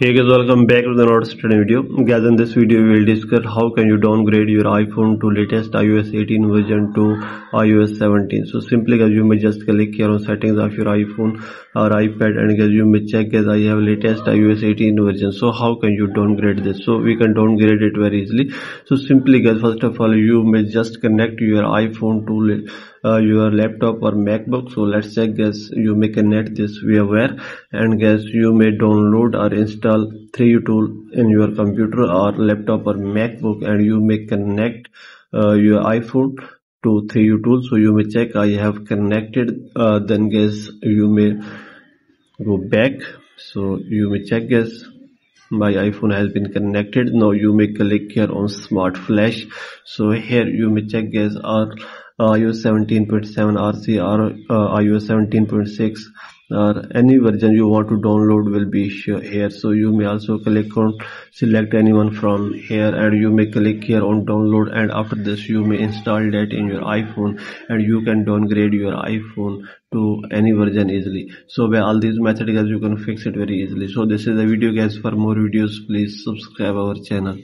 Hey guys, welcome back to the another study video. Guys, in this video we will discuss how can you downgrade your iPhone to latest iOS 18 version to iOS 17. So simply guys, you may just click here on settings of your iPhone or iPad, and guys you may check guys I have latest iOS 18 version. So how can you downgrade this? So we can downgrade it very easily. So simply guys, first of all you may just connect your iPhone to your laptop or MacBook. So let's check guys, you may connect this VMware, and guys you may download or install 3U tool in your computer or laptop or MacBook, and you may connect your iPhone to 3U tool. So you may check I have connected, then guys you may go back. So you may check guys my iPhone has been connected. Now you may click here on smart flash. So here you may check guys or iOS 17.7 RC or iOS 17.6 or any version you want to download will be here. So you may also click on select anyone from here, and you may click here on download, and after this you may install that in your iPhone, and you can downgrade your iPhone to any version easily. So by all these methods guys you can fix it very easily. So this is the video guys. For more videos please subscribe our channel.